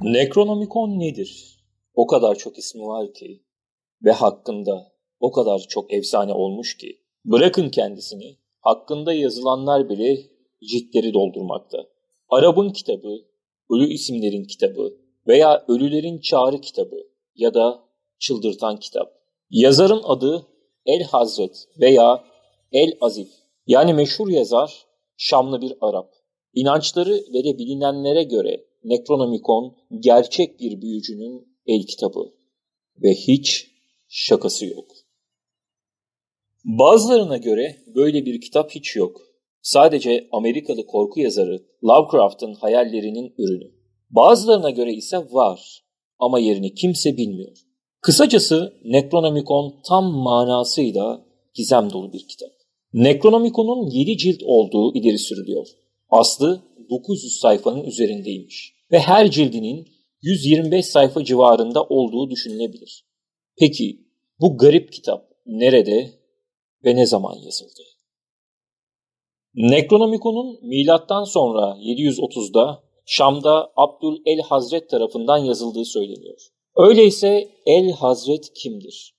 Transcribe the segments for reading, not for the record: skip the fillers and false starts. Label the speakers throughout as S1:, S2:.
S1: Necronomicon nedir? O kadar çok ismi var ki ve hakkında o kadar çok efsane olmuş ki bırakın kendisini, hakkında yazılanlar bile ciltleri doldurmakta. Arap'ın kitabı, Ölü isimlerin kitabı veya Ölülerin Çağrı kitabı ya da Çıldırtan kitap. Yazarın adı El Hazret veya El Azif. Yani meşhur yazar Şamlı bir Arap. İnançları ve de bilinenlere göre Necronomicon gerçek bir büyücünün el kitabı ve hiç şakası yok. Bazılarına göre böyle bir kitap hiç yok. Sadece Amerikalı korku yazarı Lovecraft'ın hayallerinin ürünü. Bazılarına göre ise var ama yerini kimse bilmiyor. Kısacası Necronomicon tam manasıyla gizem dolu bir kitap. Necronomicon'un 7 cilt olduğu ileri sürülüyor. Aslı 900 sayfanın üzerindeymiş ve her cildinin 125 sayfa civarında olduğu düşünülebilir. Peki bu garip kitap nerede ve ne zaman yazıldı? Necronomicon'un milattan sonra 730'da Şam'da Abdül el Hazret tarafından yazıldığı söyleniyor. Öyleyse El Hazret kimdir?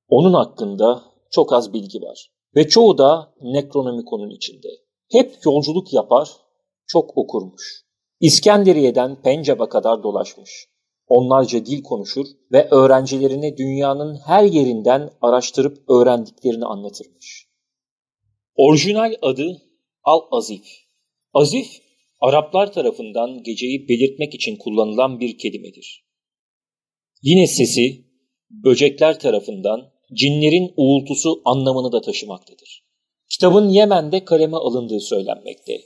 S1: Onun hakkında çok az bilgi var ve çoğu da Necronomicon'un içinde. Hep yolculuk yapar, çok okurmuş. İskenderiye'den Pencap'a kadar dolaşmış. Onlarca dil konuşur ve öğrencilerine dünyanın her yerinden araştırıp öğrendiklerini anlatırmış. Orijinal adı Al-Azif. Azif, Araplar tarafından geceyi belirtmek için kullanılan bir kelimedir. Yine sesi, böcekler tarafından cinlerin uğultusu anlamını da taşımaktadır. Kitabın Yemen'de kaleme alındığı söylenmekte.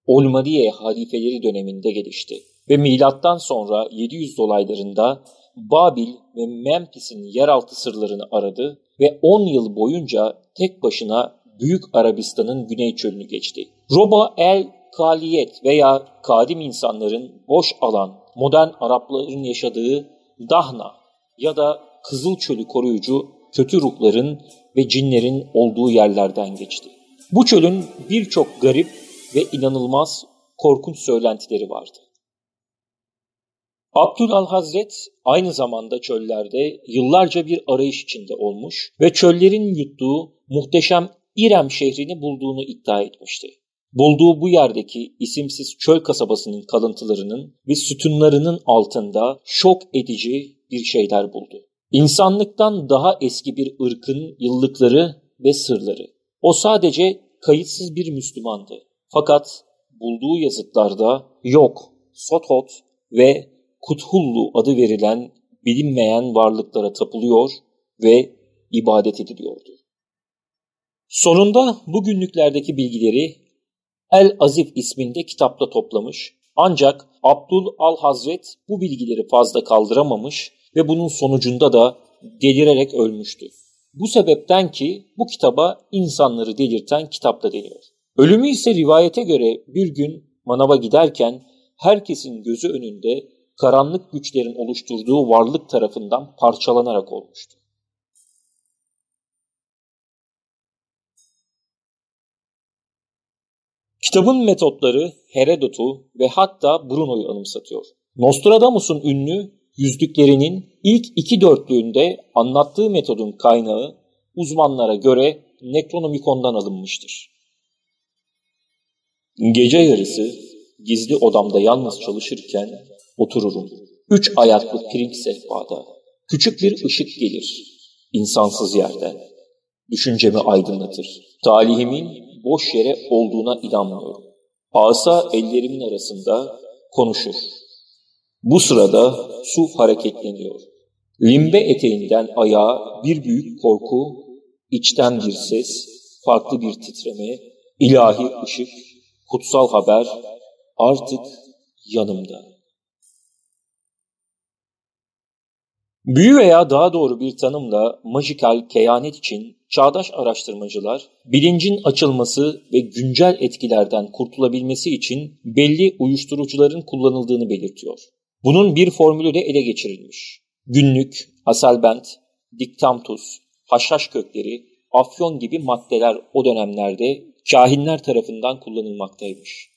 S1: Olmadiye halifeleri döneminde gelişti ve milattan sonra 700 dolaylarında Babil ve Memphis'in yeraltı sırlarını aradı ve 10 yıl boyunca tek başına Büyük Arabistan'ın güney çölünü geçti. Roba el Kaliyet veya kadim insanların boş alan modern Arapların yaşadığı Dahna ya da Kızıl Çölü koruyucu kötü ruhların ve cinlerin olduğu yerlerden geçti. Bu çölün birçok garip ve inanılmaz korkunç söylentileri vardı. Abdülhazret aynı zamanda çöllerde yıllarca bir arayış içinde olmuş ve çöllerin yuttuğu muhteşem İrem şehrini bulduğunu iddia etmişti. Bulduğu bu yerdeki isimsiz çöl kasabasının kalıntılarının ve sütunlarının altında şok edici bir şeyler buldu. İnsanlıktan daha eski bir ırkın yıllıkları ve sırları. O sadece kayıtsız bir Müslümandı. Fakat bulduğu yazıtlarda Yok, Sothot ve Kuthullu adı verilen bilinmeyen varlıklara tapılıyor ve ibadet ediliyordu. Sonunda bu günlüklerdeki bilgileri El Azif isminde kitapta toplamış, ancak Abdül Al-Hazret bu bilgileri fazla kaldıramamış ve bunun sonucunda da delirerek ölmüştü. Bu sebepten ki bu kitaba insanları delirten kitap da deniyor. Ölümü ise rivayete göre bir gün manava giderken herkesin gözü önünde karanlık güçlerin oluşturduğu varlık tarafından parçalanarak olmuştu. Kitabın metotları Herodot'u ve hatta Bruno'yu anımsatıyor. Nostradamus'un ünlü yüzlüklerinin ilk 2/4'lüğünde anlattığı metodun kaynağı uzmanlara göre Necronomicon'dan alınmıştır. Gece yarısı gizli odamda yalnız çalışırken otururum. 3 ayaklı pirinç sehpada. Küçük bir ışık gelir insansız yerden. Düşüncemi aydınlatır. Talihimin boş yere olduğuna inanmıyorum. Asa ellerimin arasında konuşur. Bu sırada su hareketleniyor. Limbe eteğinden ayağa bir büyük korku, içten bir ses, farklı bir titreme, ilahi ışık, kutsal haber artık yanımda. Büyü veya daha doğru bir tanımla majikal kehanet için çağdaş araştırmacılar bilincin açılması ve güncel etkilerden kurtulabilmesi için belli uyuşturucuların kullanıldığını belirtiyor. Bunun bir formülü de ele geçirilmiş. Günlük, aselbent, diktamtus, haşhaş kökleri, afyon gibi maddeler o dönemlerde kahinler tarafından kullanılmaktaymış.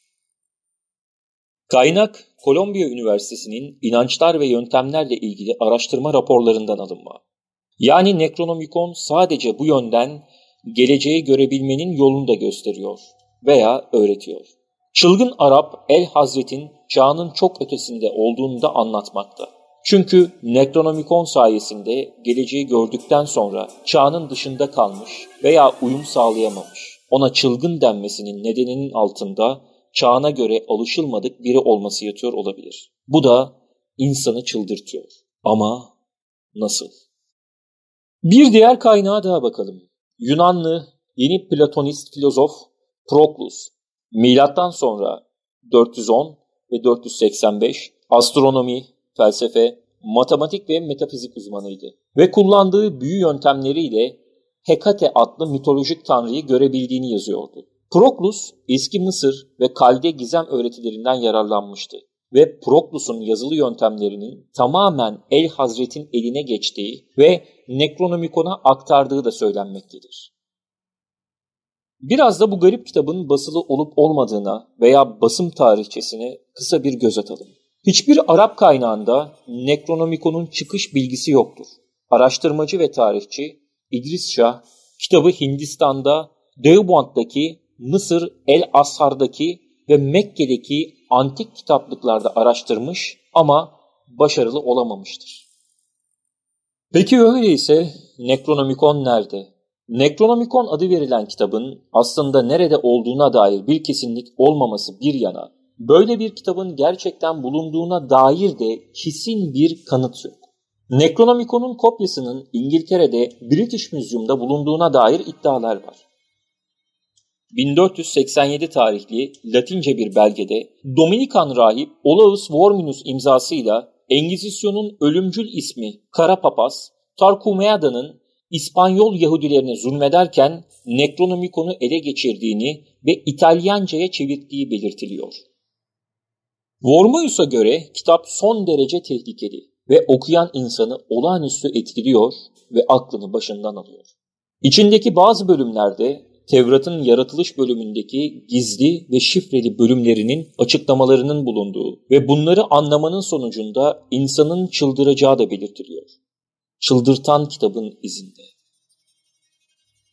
S1: Kaynak, Kolombiya Üniversitesi'nin inançlar ve yöntemlerle ilgili araştırma raporlarından alınma. Yani Necronomicon sadece bu yönden geleceği görebilmenin yolunu da gösteriyor veya öğretiyor. Çılgın Arap El Hazret'in çağının çok ötesinde olduğunu da anlatmakta. Çünkü Necronomicon sayesinde geleceği gördükten sonra çağının dışında kalmış veya uyum sağlayamamış, ona çılgın denmesinin nedeninin altında çağına göre alışılmadık biri olması yatıyor olabilir. Bu da insanı çıldırtıyor. Ama nasıl? Bir diğer kaynağa daha bakalım. Yunanlı yeni Platonist filozof Proklus, milattan sonra 410 ve 485 astronomi, felsefe, matematik ve metafizik uzmanıydı ve kullandığı büyü yöntemleriyle Hekate adlı mitolojik tanrıyı görebildiğini yazıyordu. Proklus, eski Mısır ve Kalde gizem öğretilerinden yararlanmıştı ve Proklus'un yazılı yöntemlerinin tamamen El Hazret'in eline geçtiği ve Necronomicon'a aktardığı da söylenmektedir. Biraz da bu garip kitabın basılı olup olmadığına veya basım tarihçesine kısa bir göz atalım. Hiçbir Arap kaynağında Necronomicon'un çıkış bilgisi yoktur. Araştırmacı ve tarihçi İdris Şah, kitabı Hindistan'da, Deoband'daki, Mısır El-Azhar'daki ve Mekke'deki antik kitaplıklarda araştırmış ama başarılı olamamıştır. Peki öyleyse Necronomicon nerede? Necronomicon adı verilen kitabın aslında nerede olduğuna dair bir kesinlik olmaması bir yana, böyle bir kitabın gerçekten bulunduğuna dair de kesin bir kanıt yok. Necronomicon'un kopyasının İngiltere'de British Museum'da bulunduğuna dair iddialar var. 1487 tarihli Latince bir belgede Dominikan rahip Olaus Worminus imzasıyla Engizisyon'un ölümcül ismi Kara Papaz, Tarquiniada'nın İspanyol Yahudilerine zulmederken Necronomicon'u ele geçirdiğini ve İtalyanca'ya çevirdiği belirtiliyor. Wormius'a göre kitap son derece tehlikeli ve okuyan insanı olağanüstü etkiliyor ve aklını başından alıyor. İçindeki bazı bölümlerde Tevrat'ın yaratılış bölümündeki gizli ve şifreli bölümlerinin açıklamalarının bulunduğu ve bunları anlamanın sonucunda insanın çıldıracağı da belirtiliyor. Çıldırtan kitabın izinde.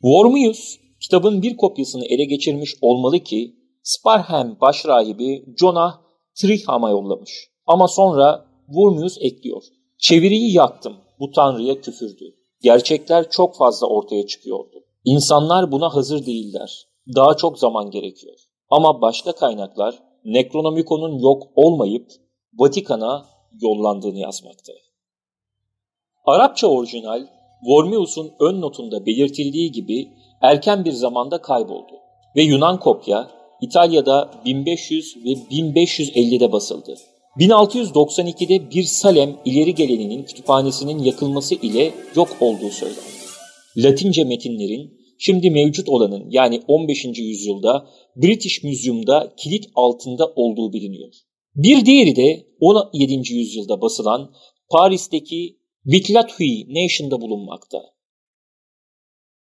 S1: Wormius, kitabın bir kopyasını ele geçirmiş olmalı ki Sparham başrahibi Jonah Triham'a yollamış. Ama sonra Wormius ekliyor. Çeviriyi yaktım, bu tanrıya küfürdü. Gerçekler çok fazla ortaya çıkıyordu. İnsanlar buna hazır değiller. Daha çok zaman gerekiyor. Ama başka kaynaklar Necronomicon'un yok olmayıp Vatikan'a yollandığını yazmakta. Arapça orijinal, Wormius'un ön notunda belirtildiği gibi erken bir zamanda kayboldu ve Yunan kopya İtalya'da 1500 ve 1550'de basıldı. 1692'de bir Salem ileri geleninin kütüphanesinin yakılması ile yok olduğu söylendi. Latince metinlerin şimdi mevcut olanın yani 15. yüzyılda British Museum'da kilit altında olduğu biliniyor. Bir diğeri de 17. yüzyılda basılan Paris'teki Vitlathui Nation'da bulunmakta.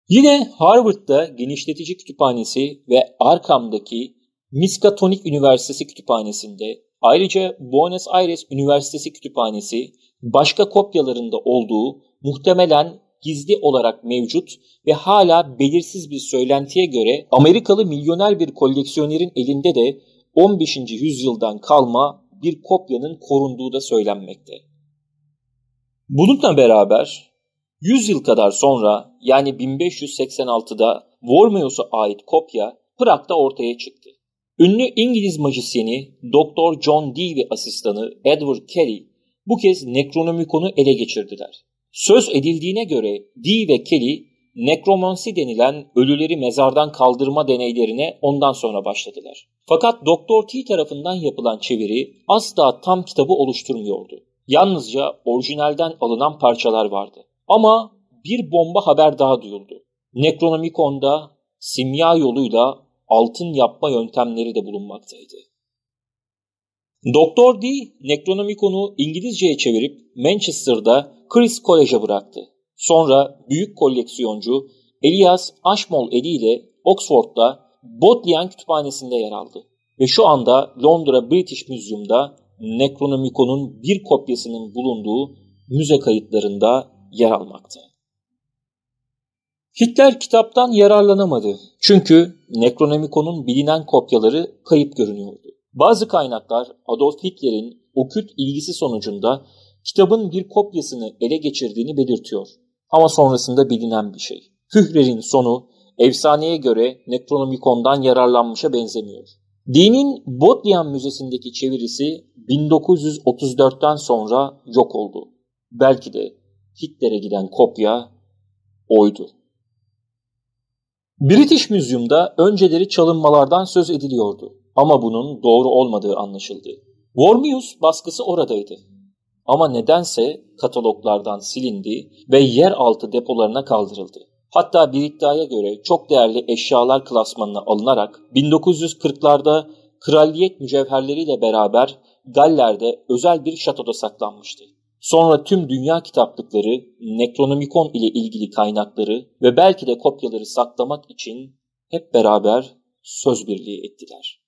S1: Yine Harvard'da genişletici kütüphanesi ve Arkham'daki Miskatonic Üniversitesi kütüphanesinde, ayrıca Buenos Aires Üniversitesi kütüphanesi başka kopyalarında olduğu muhtemelen gizli olarak mevcut ve hala belirsiz bir söylentiye göre Amerikalı milyoner bir koleksiyonerin elinde de 15. yüzyıldan kalma bir kopyanın korunduğu da söylenmekte. Bununla beraber 100 yıl kadar sonra yani 1586'da Wormius'a ait kopya Prag'da ortaya çıktı. Ünlü İngiliz majisyeni Dr. John Dee ve asistanı Edward Kelly bu kez Necronomicon'u ele geçirdiler. Söz edildiğine göre Dee ve Kelly nekromansi denilen ölüleri mezardan kaldırma deneylerine ondan sonra başladılar. Fakat Dr. T tarafından yapılan çeviri asla tam kitabı oluşturmuyordu. Yalnızca orijinalden alınan parçalar vardı. Ama bir bomba haber daha duyuldu. Necronomicon'da simya yoluyla altın yapma yöntemleri de bulunmaktaydı. Dr. Dee Necronomicon'u İngilizceye çevirip Manchester'da Christ's College'a bıraktı. Sonra büyük koleksiyoncu Elias Ashmole ile Oxford'da Bodleian Kütüphanesi'nde yer aldı. ve şu anda Londra British Museum'da Necronomicon'un bir kopyasının bulunduğu müze kayıtlarında yer almakta. Hitler kitaptan yararlanamadı çünkü Necronomicon'un bilinen kopyaları kayıp görünüyordu. Bazı kaynaklar Adolf Hitler'in okült ilgisi sonucunda kitabın bir kopyasını ele geçirdiğini belirtiyor. Ama sonrasında bilinen bir şey. Führer'in sonu efsaneye göre Necronomicon'dan yararlanmışa benzemiyor. Dinin Bodleian Müzesi'ndeki çevirisi 1934'ten sonra yok oldu. Belki de Hitler'e giden kopya oydu. British Museum'da önceleri çalınmalardan söz ediliyordu ama bunun doğru olmadığı anlaşıldı. Wormius baskısı oradaydı ama nedense kataloglardan silindi ve yeraltı depolarına kaldırıldı. Hatta bir iddiaya göre çok değerli eşyalar klasmanına alınarak 1940'larda kraliyet mücevherleriyle beraber Galler'de özel bir şatoda saklanmıştı. Sonra tüm dünya kitaplıkları Necronomicon ile ilgili kaynakları ve belki de kopyaları saklamak için hep beraber söz birliği ettiler.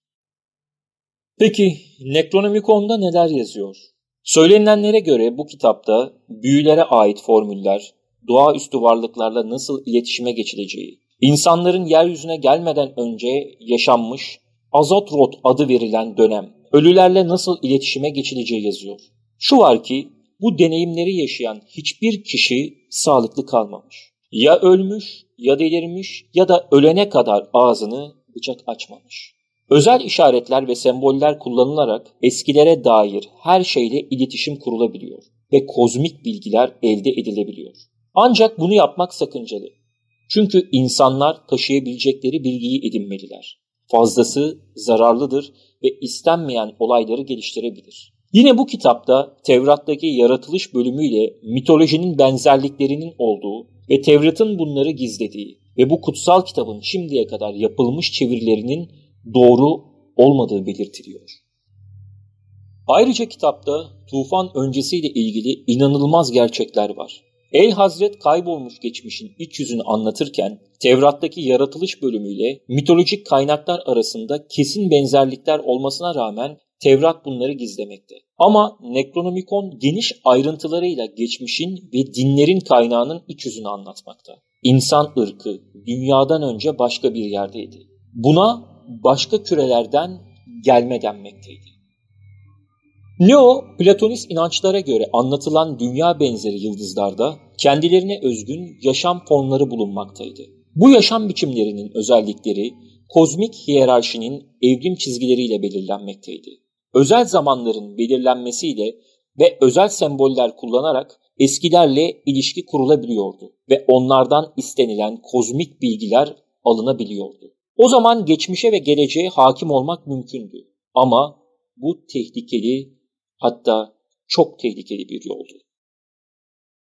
S1: Peki Necronomicon'da neler yazıyor? Söylenilenlere göre bu kitapta büyülere ait formüller, doğaüstü varlıklarla nasıl iletişime geçileceği, insanların yeryüzüne gelmeden önce yaşanmış Azatroth adı verilen dönem, ölülerle nasıl iletişime geçileceği yazıyor. Şu var ki bu deneyimleri yaşayan hiçbir kişi sağlıklı kalmamış. Ya ölmüş, ya delirmiş ya da ölene kadar ağzını bıçak açmamış. Özel işaretler ve semboller kullanılarak eskilere dair her şeyle iletişim kurulabiliyor ve kozmik bilgiler elde edilebiliyor. Ancak bunu yapmak sakıncalı. Çünkü insanlar taşıyabilecekleri bilgiyi edinmeliler. Fazlası zararlıdır ve istenmeyen olayları geliştirebilir. Yine bu kitapta Tevrat'taki yaratılış bölümüyle mitolojinin benzerliklerinin olduğu ve Tevrat'ın bunları gizlediği ve bu kutsal kitabın şimdiye kadar yapılmış çevirilerinin doğru olmadığı belirtiliyor. Ayrıca kitapta tufan öncesiyle ilgili inanılmaz gerçekler var. Ey Hazret kaybolmuş geçmişin iç yüzünü anlatırken Tevrat'taki yaratılış bölümüyle mitolojik kaynaklar arasında kesin benzerlikler olmasına rağmen Tevrat bunları gizlemekte. Ama Necronomicon geniş ayrıntılarıyla geçmişin ve dinlerin kaynağının iç yüzünü anlatmakta. İnsan ırkı dünyadan önce başka bir yerdeydi. Buna başka kürelerden gelme denmekteydi. Neo-Platonist inançlara göre anlatılan dünya benzeri yıldızlarda kendilerine özgün yaşam formları bulunmaktaydı. Bu yaşam biçimlerinin özellikleri kozmik hiyerarşinin evrim çizgileriyle belirlenmekteydi. Özel zamanların belirlenmesiyle ve özel semboller kullanarak eskilerle ilişki kurulabiliyordu ve onlardan istenilen kozmik bilgiler alınabiliyordu. O zaman geçmişe ve geleceğe hakim olmak mümkündü. Ama bu tehlikeli, hatta çok tehlikeli bir yoldu.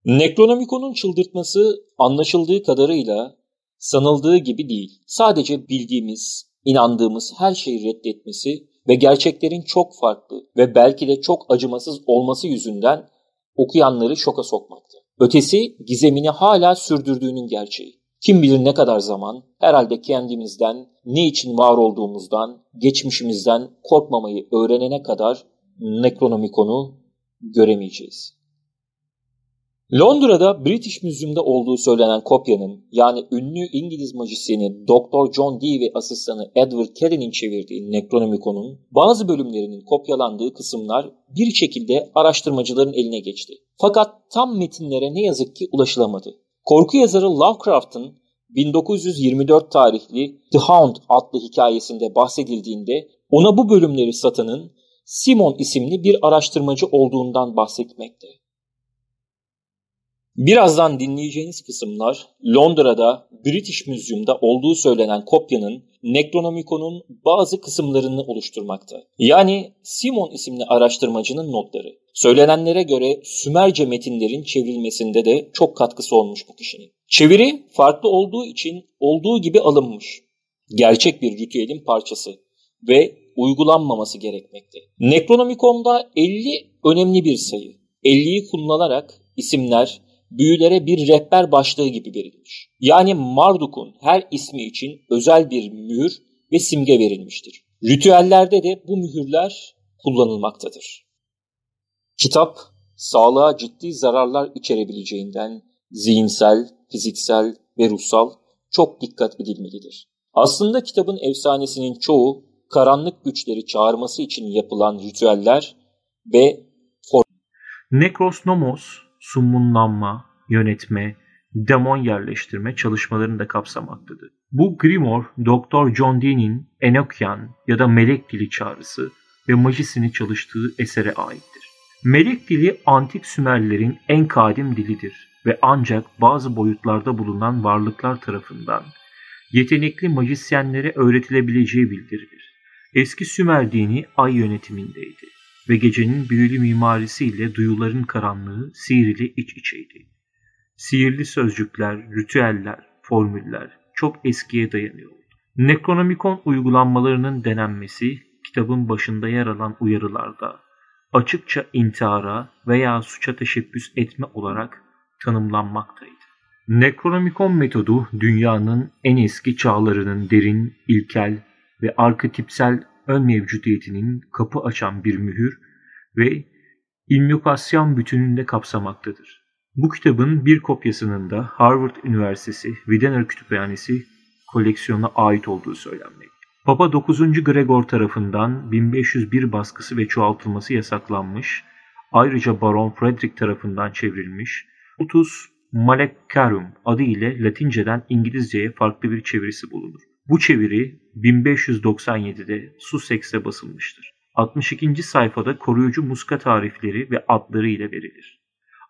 S1: Necronomicon'un çıldırtması anlaşıldığı kadarıyla sanıldığı gibi değil. Sadece bildiğimiz, inandığımız her şeyi reddetmesi ve gerçeklerin çok farklı ve belki de çok acımasız olması yüzünden okuyanları şoka sokmaktı. Ötesi gizemini hala sürdürdüğünün gerçeği. Kim bilir ne kadar zaman herhalde kendimizden, ne için var olduğumuzdan, geçmişimizden korkmamayı öğrenene kadar Necronomicon'u göremeyeceğiz. Londra'da British Museum'da olduğu söylenen kopyanın, yani ünlü İngiliz majisyeni Dr. John Dee ve asistanı Edward Kelly'nin çevirdiği Necronomicon'un bazı bölümlerinin kopyalandığı kısımlar bir şekilde araştırmacıların eline geçti. Fakat tam metinlere ne yazık ki ulaşılamadı. Korku yazarı Lovecraft'ın 1924 tarihli The Hound adlı hikayesinde bahsedildiğinde ona bu bölümleri satanın Simon isimli bir araştırmacı olduğundan bahsetmekte. Birazdan dinleyeceğiniz kısımlar Londra'da British Museum'da olduğu söylenen kopyanın Necronomicon'un bazı kısımlarını oluşturmakta. Yani Simon isimli araştırmacının notları. Söylenenlere göre Sümerce metinlerin çevrilmesinde de çok katkısı olmuş bu kişinin. Çeviri farklı olduğu için olduğu gibi alınmış. Gerçek bir ritüelin parçası ve uygulanmaması gerekmekte. Necronomicon'da 50 önemli bir sayı. 50'yi kullanılarak isimler büyülere bir rehber başlığı gibi verilmiş. Yani Marduk'un her ismi için özel bir mühür ve simge verilmiştir. Ritüellerde de bu mühürler kullanılmaktadır. Kitap, sağlığa ciddi zararlar içerebileceğinden zihinsel, fiziksel ve ruhsal çok dikkat edilmelidir. Aslında kitabın efsanesinin çoğu karanlık güçleri çağırması için yapılan ritüeller ve
S2: Nekros Nomos, summunlanma, yönetme, demon yerleştirme çalışmalarını da kapsamaktadır. Bu Grimoire, Dr. John Dee'nin Enochian ya da melek dili çağrısı ve majisini çalıştığı esere aittir. Melek dili antik Sümerlerin en kadim dilidir ve ancak bazı boyutlarda bulunan varlıklar tarafından yetenekli majisyenlere öğretilebileceği bildirilir. Eski Sümer dini ay yönetimindeydi ve gecenin büyülü mimarisiyle duyuların karanlığı sihir ile iç içeydi. Sihirli sözcükler, ritüeller, formüller çok eskiye dayanıyordu. Necronomicon uygulanmalarının denenmesi kitabın başında yer alan uyarılarda açıkça intihara veya suça teşebbüs etme olarak tanımlanmaktaydı. Necronomicon metodu dünyanın en eski çağlarının derin, ilkel ve arketipsel ön mevcudiyetinin kapı açan bir mühür ve invokasyon bütününde kapsamaktadır. Bu kitabın bir kopyasının da Harvard Üniversitesi Widener Kütüphanesi koleksiyonuna ait olduğu söylenmektedir. Papa 9. Gregor tarafından 1501 baskısı ve çoğaltılması yasaklanmış, ayrıca Baron Frederick tarafından çevrilmiş, Utus Malecarum adı ile Latinceden İngilizceye farklı bir çevirisi bulunur. Bu çeviri 1597'de Sussex'te basılmıştır. 62. sayfada koruyucu muska tarifleri ve adları ile verilir.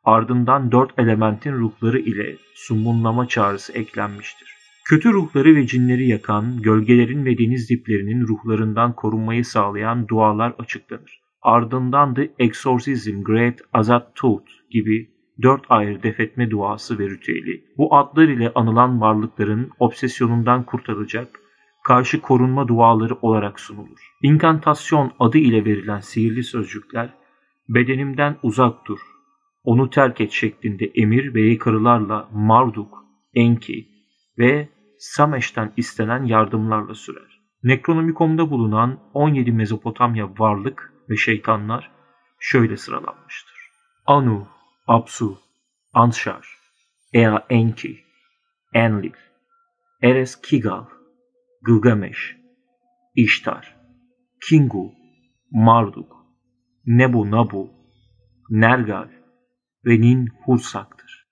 S2: Ardından 4 elementin ruhları ile summunlama çağrısı eklenmiştir. Kötü ruhları ve cinleri yakan, gölgelerin ve deniz diplerinin ruhlarından korunmayı sağlayan dualar açıklanır. Ardından The Exorcism Great Azat Tooth gibi 4 ayrı defetme duası ve ritüeli, bu adlar ile anılan varlıkların obsesyonundan kurtaracak, karşı korunma duaları olarak sunulur. İnkantasyon adı ile verilen sihirli sözcükler, bedenimden uzak dur, onu terk et şeklinde emir ve yakarılarla Marduk, Enki ve Sameş'ten istenen yardımlarla sürer. Necronomicon'da bulunan 17 Mezopotamya varlık ve şeytanlar şöyle sıralanmıştır. Anu, Apsu, Anshar, Ea Enki, Enlil, Eres Kigal, Gılgameş, İştar, Kingu, Marduk, Nebu Nabu, Nergal ve Ninhursag'tır.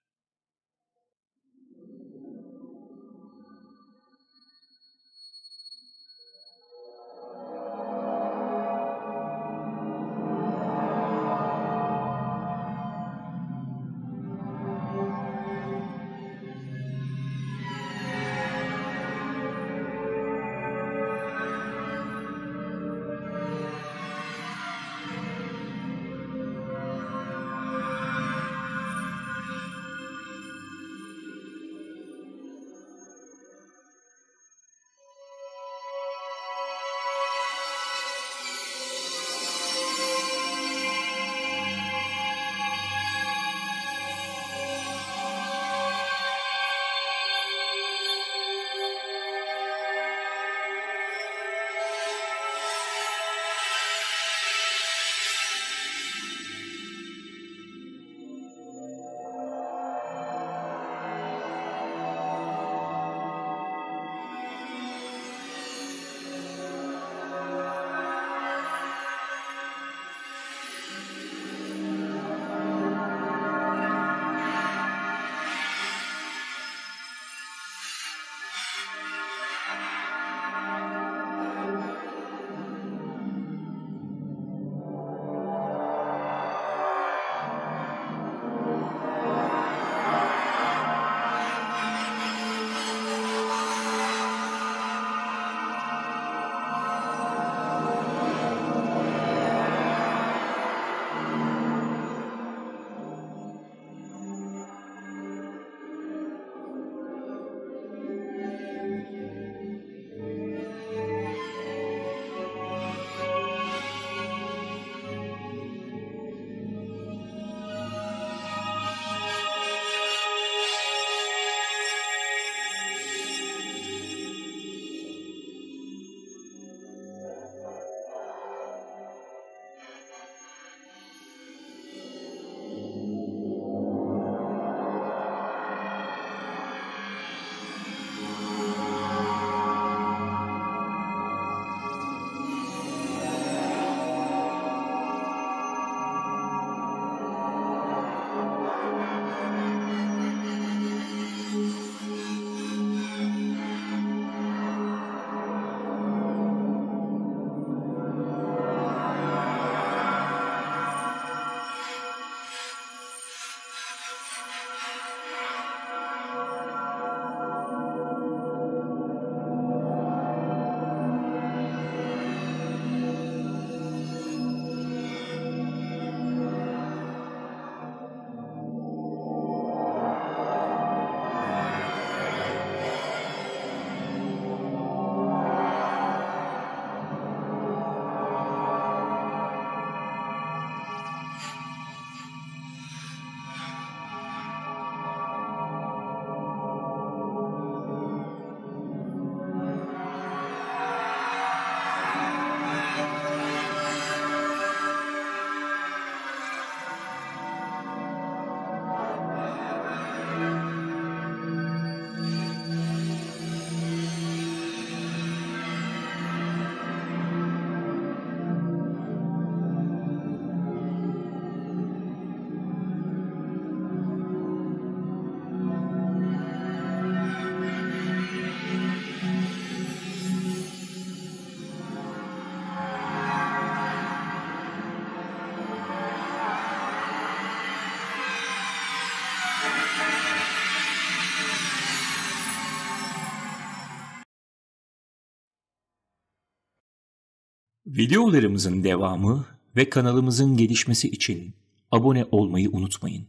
S3: Videolarımızın devamı ve kanalımızın gelişmesi için abone olmayı unutmayın.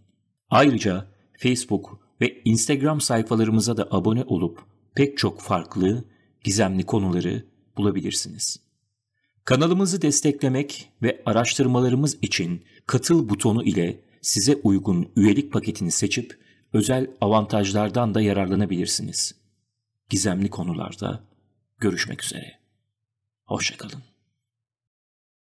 S3: Ayrıca Facebook ve Instagram sayfalarımıza da abone olup pek çok farklı, gizemli konuları bulabilirsiniz. Kanalımızı desteklemek ve araştırmalarımız için katıl butonu ile size uygun üyelik paketini seçip özel avantajlardan da yararlanabilirsiniz. Gizemli konularda görüşmek üzere. Hoşça kalın.